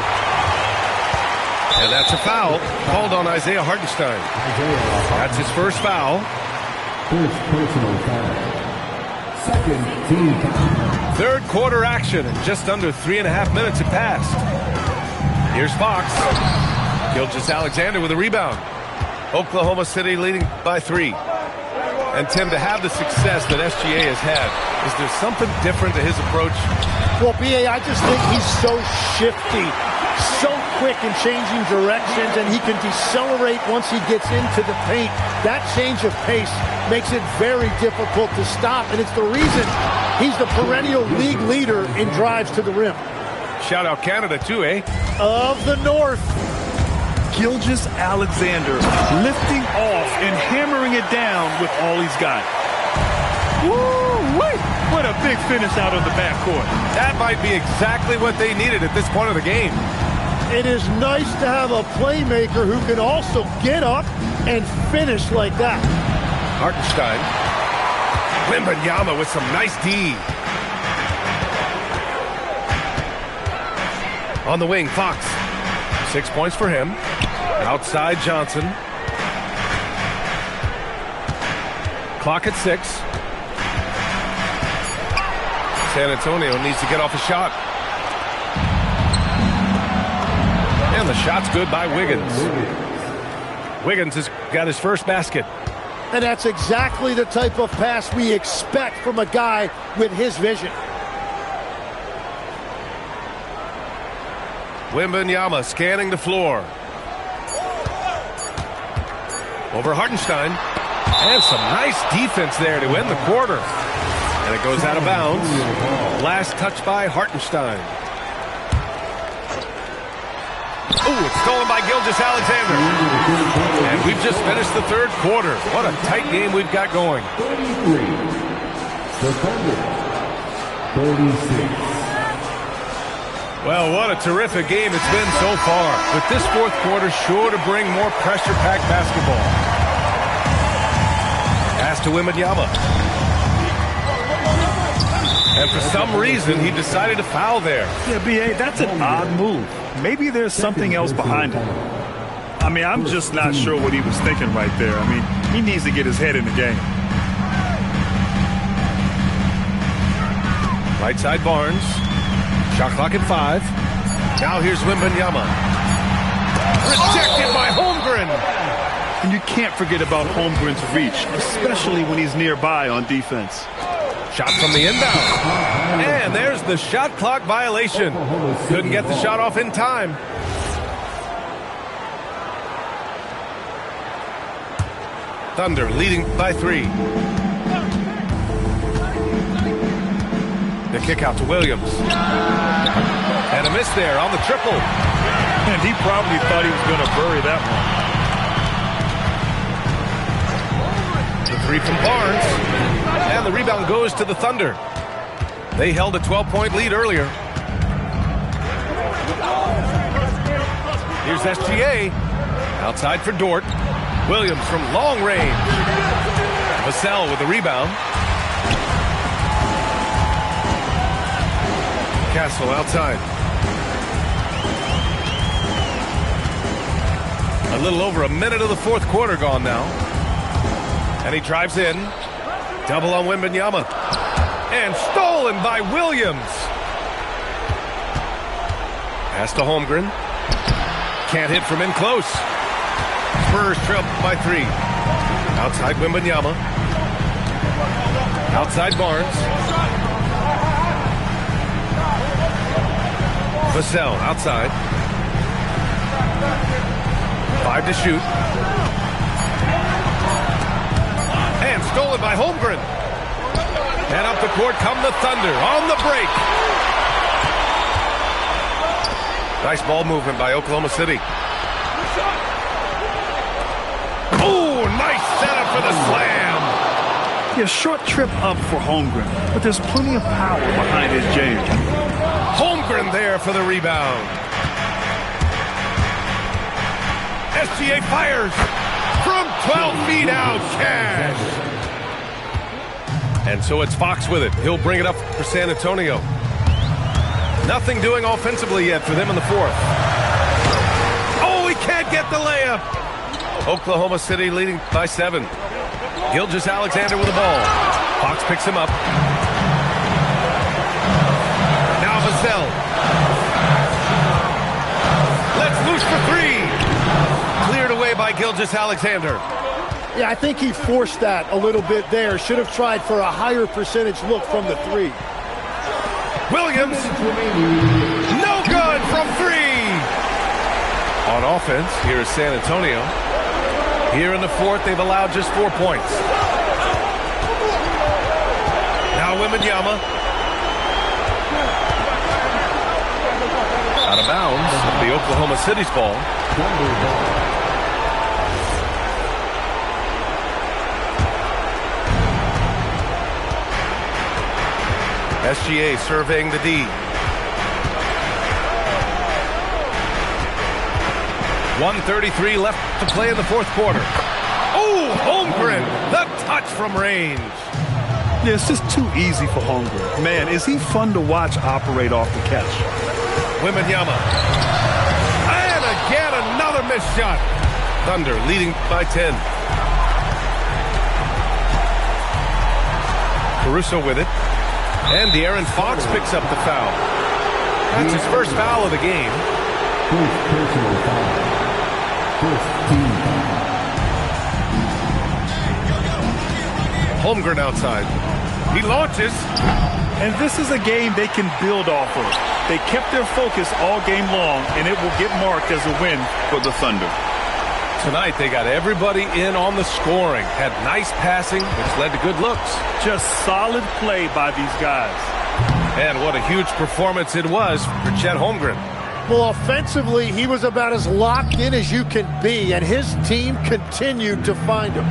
And that's a foul called on Isaiah Hartenstein. That's his first foul. First personal foul. Second team foul. Third quarter action, and just under 3.5 minutes have passed. Here's Fox. Gilgeous-Alexander with a rebound. Oklahoma City leading by 3. And Tim, to have the success that SGA has had, is there something different to his approach? Well, B.A., I just think he's so shifty, so quick in changing directions, and he can decelerate once he gets into the paint. That change of pace makes it very difficult to stop, and it's the reason he's the perennial league leader in drives to the rim. Shout out Canada too, eh? Of the North. Gilgeous-Alexander lifting off and hammering it down with all he's got. Woo-wee! What a big finish out of the backcourt. That might be exactly what they needed at this point of the game. It is nice to have a playmaker who can also get up and finish like that. Hartenstein. Wembanyama with some nice D. On the wing, Fox. 6 points for him. Outside Johnson. Clock at 6. San Antonio needs to get off a shot. And the shot's good by Wiggins. Wiggins has got his first basket. And that's exactly the type of pass we expect from a guy with his vision. Wembanyama scanning the floor. Over Hartenstein. And some nice defense there to end the quarter. And it goes out of bounds. Last touch by Hartenstein. Ooh, it's stolen by Gilgeous-Alexander. And we've just finished the third quarter. What a tight game we've got going. 33. The Thunder. 36. Well, what a terrific game it's been so far. With this fourth quarter sure to bring more pressure-packed basketball. Pass to Wembanyama. And for some reason, he decided to foul there. Yeah, B.A., that's an odd move. Maybe there's something else behind it. I mean, I'm just not sure what he was thinking right there. I mean, he needs to get his head in the game. Right side Barnes. Shot clock at 5. Now here's Wembanyama. Rejected by Holmgren. And you can't forget about Holmgren's reach, especially when he's nearby on defense. Shot from the inbound. And there's the shot clock violation. Couldn't get the shot off in time. Thunder leading by 3. The kick out to Williams. And a miss there on the triple. And he probably thought he was going to bury that one. The 3 from Barnes. And the rebound goes to the Thunder. They held a 12-point lead earlier. Here's SGA. Outside for Dort. Williams from long range. Vassell with the rebound. Castle outside. A little over a minute of the fourth quarter gone now. And he drives in. Double on Wembanyama. And stolen by Williams. Pass to Holmgren. Can't hit from in close. Spurs trail by 3. Outside Wembanyama. Outside Barnes. Vassell outside. 5 to shoot. And stolen by Holmgren. And up the court come the Thunder on the break. Nice ball movement by Oklahoma City. Oh, nice setup for the slam. Yeah, short trip up for Holmgren, but there's plenty of power behind his jam. Holmgren there for the rebound. SGA fires from 12 feet out. Cash. And so it's Fox with it. He'll bring it up for San Antonio. Nothing doing offensively yet for them in the 4th. Oh, he can't get the layup. Oklahoma City leading by 7. Gilgeous-Alexander with the ball. Fox picks him up. Now Vassell. Let's loose for 3. Cleared away by Gilgeous-Alexander. Yeah, I think he forced that a little bit there. Should have tried for a higher percentage look from the 3. Williams. No good from 3. On offense, here is San Antonio. Here in the 4th, they've allowed just 4 points. Now Wembanyama. Out of bounds, the Oklahoma City's ball. SGA surveying the D. 1:33 left to play in the 4th quarter. Oh, Holmgren, the touch from range. Yeah, it's just too easy for Holmgren. Man, is he fun to watch operate off the catch. Wembanyama. And again, another missed shot. Thunder leading by 10. Caruso with it. And De'Aaron Fox picks up the foul. That's his first foul of the game. First personal foul. First team foul. Holmgren outside. He launches. And this is a game they can build off of. They kept their focus all game long, and it will get marked as a win for the Thunder. Tonight, they got everybody in on the scoring. Had nice passing, which led to good looks. Just solid play by these guys. And what a huge performance it was for Chet Holmgren. Well, offensively, he was about as locked in as you can be, and his team continued to find him.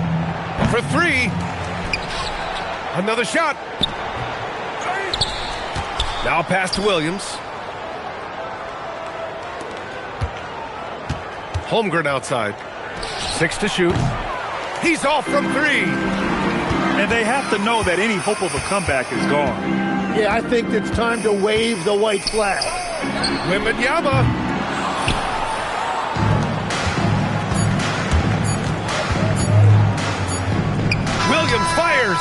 For 3. Another shot. Now pass to Williams. Holmgren outside. 6 to shoot. He's off from 3. And they have to know that any hope of a comeback is gone. Yeah, I think it's time to wave the white flag. Wembanyama. Williams fires.